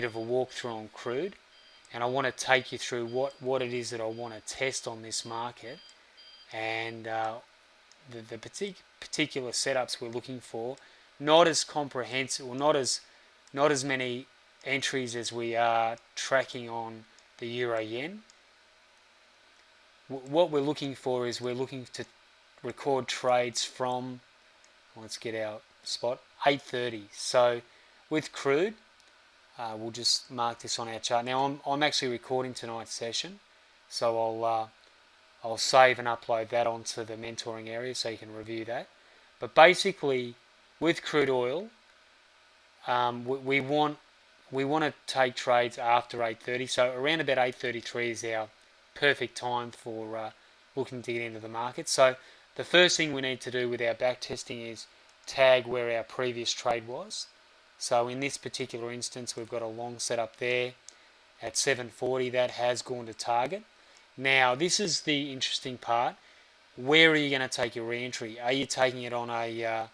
of a walkthrough on crude, and I want to take you through what it is that I want to test on this market, and the particular setups we're looking for. Not as comprehensive, or not as many entries as we are tracking on the euro yen. What we're looking for is we're looking to record trades from, let's get our spot, 8:30. So with crude, we'll just mark this on our chart. Now I'm actually recording tonight's session, so I'll save and upload that onto the mentoring area so you can review that. But basically, with crude oil, we want to take trades after 8:30. So around about 8:33 is our perfect time for looking to get into the market. So the first thing we need to do with our back testing is tag where our previous trade was. So in this particular instance, we've got a long setup there at 7:40. That has gone to target. Now this is the interesting part. Where are you going to take your re-entry? Are you taking it on a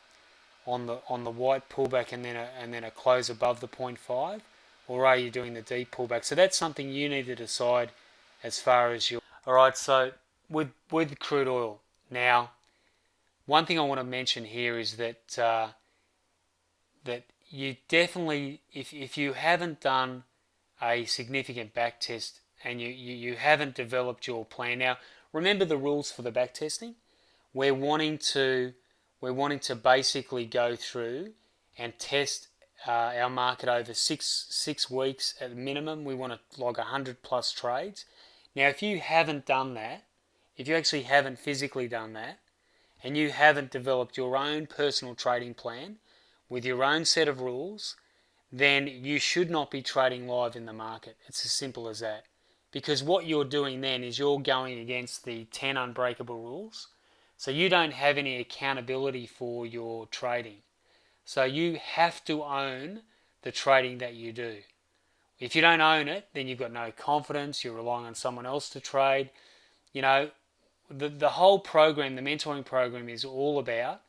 on the white pullback and then a close above the 0.5, or are you doing the deep pullback? So that's something you need to decide as far as your. All right. So with crude oil now, one thing I want to mention here is that that you definitely, if you haven't done a significant back test and you haven't developed your plan. Now remember the rules for the back testing. We're wanting to basically go through and test our market over six weeks at minimum. We want to log 100 plus trades. Now if you haven't done that, if you actually haven't physically done that, and you haven't developed your own personal trading plan with your own set of rules, then you should not be trading live in the market. It's as simple as that. Because what you're doing then is you're going against the 10 unbreakable rules. So you don't have any accountability for your trading. So you have to own the trading that you do. If you don't own it, then you've got no confidence, you're relying on someone else to trade. You know, the whole program, the mentoring program, is all about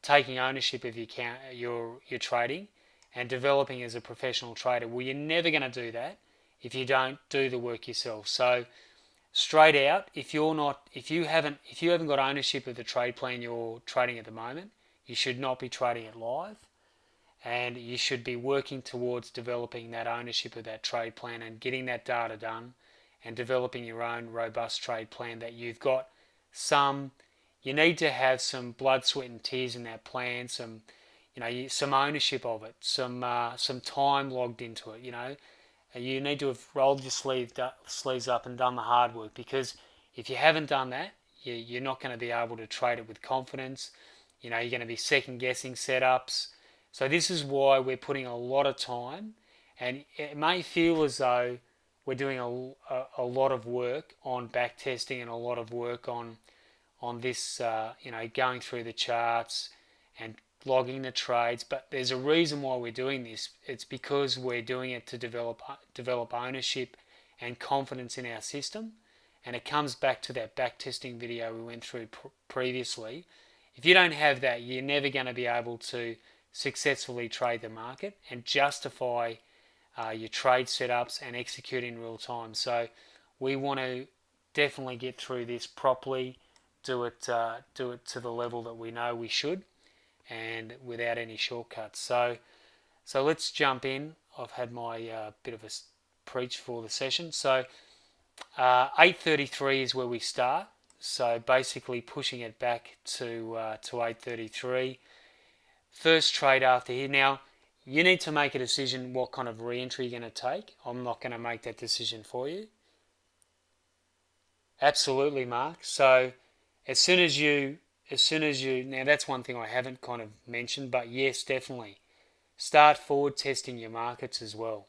taking ownership of your trading and developing as a professional trader. Well, you're never going to do that if you don't do the work yourself. So straight out, if you haven't got ownership of the trade plan you're trading at the moment, you should not be trading it live, and you should be working towards developing that ownership of that trade plan and getting that data done and developing your own robust trade plan that you've got some. You need to have some blood, sweat, and tears in that plan. Some ownership of it. Some time logged into it. You need to have rolled your sleeves up and done the hard work, because if you haven't done that, you're not going to be able to trade it with confidence. You're going to be second guessing setups. So this is why we're putting a lot of time, and it may feel as though we're doing a lot of work on back testing and a lot of work on this, going through the charts and logging the trades. But there's a reason why we're doing this. It's because we're doing it to develop ownership and confidence in our system. And it comes back to that back testing video we went through previously. If you don't have that, you're never going to be able to successfully trade the market and justify your trade setups and execute in real time. So we want to definitely get through this properly, do it to the level that we know we should, and without any shortcuts. So let's jump in. I've had my bit of a preach for the session. So 8:33 is where we start. So basically pushing it back to 8:33. First trade after here. Now you need to make a decision what kind of re-entry you're going to take. I'm not going to make that decision for you. Absolutely, Mark. So as soon as you now, that's one thing I haven't kind of mentioned, but yes, definitely start forward testing your markets as well.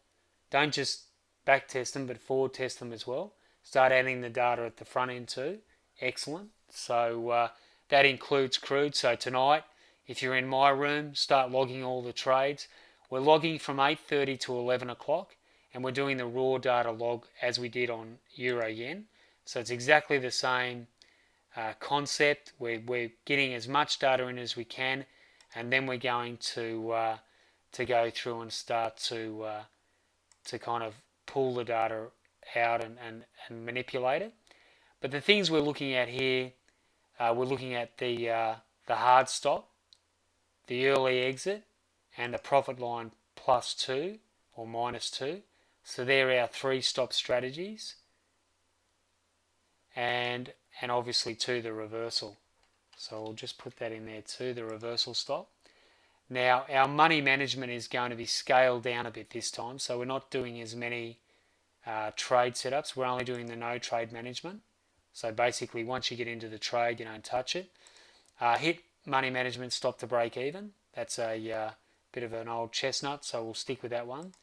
Don't just back test them, but forward test them as well. Start adding the data at the front end too. Excellent. So that includes crude. So tonight, if you're in my room, start logging all the trades. We're logging from 8:30 to 11 o'clock, and we're doing the raw data log as we did on Euro Yen. So it's exactly the same concept. We're getting as much data in as we can, and then we're going to go through and start to to kind of pull the data out and manipulate it. But the things we're looking at here, we're looking at the hard stop, the early exit, and the profit line +2 or -2. So they're our 3 stop strategies, and obviously to the reversal. So we'll just put that in there too, the reversal stop. Now our money management is going to be scaled down a bit this time, so we're not doing as many trade setups. We're only doing the no trade management. So basically, once you get into the trade, you don't touch it. Hit money management stop to break even. That's a bit of an old chestnut, so we'll stick with that one.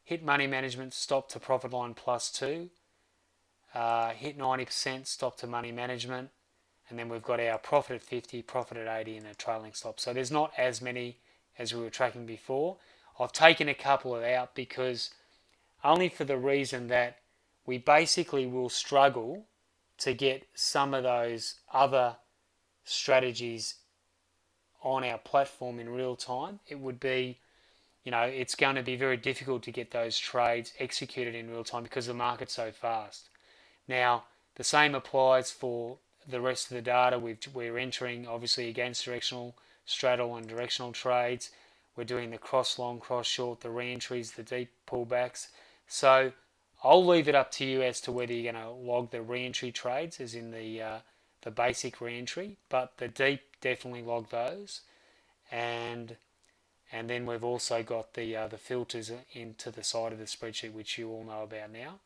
Hit money management stop to profit line +2. Hit 90% stop to money management, and then we've got our profit at 50, profit at 80, and a trailing stop. So there's not as many as we were tracking before. I've taken a couple out because only for the reason that we basically will struggle to get some of those other strategies on our platform in real time. It would be, it's going to be very difficult to get those trades executed in real time because the market's so fast. Now, the same applies for the rest of the data. We're entering obviously against directional, straddle and directional trades. We're doing the cross long, cross short, the re-entries, the deep pullbacks. So I'll leave it up to you as to whether you're going to log the re-entry trades, as in the basic re-entry, but the deep, definitely log those. And then we've also got the filters into the side of the spreadsheet, which you all know about now.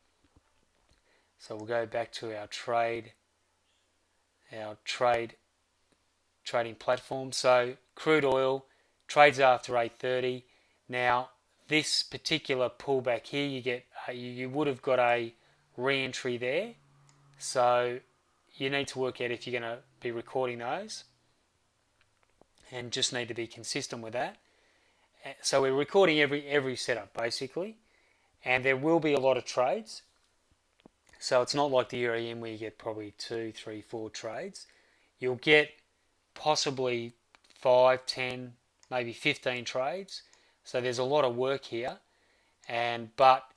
So we'll go back to our trading platform. So crude oil trades after 8:30. Now this particular pullback here, you would have got a re-entry there. So you need to work out if you're going to be recording those, and just need to be consistent with that. So we're recording every setup basically, and there will be a lot of trades. So it's not like the EM where you get probably 2, 3, 4 trades. You'll get possibly 5, 10, maybe 15 trades. So there's a lot of work here, but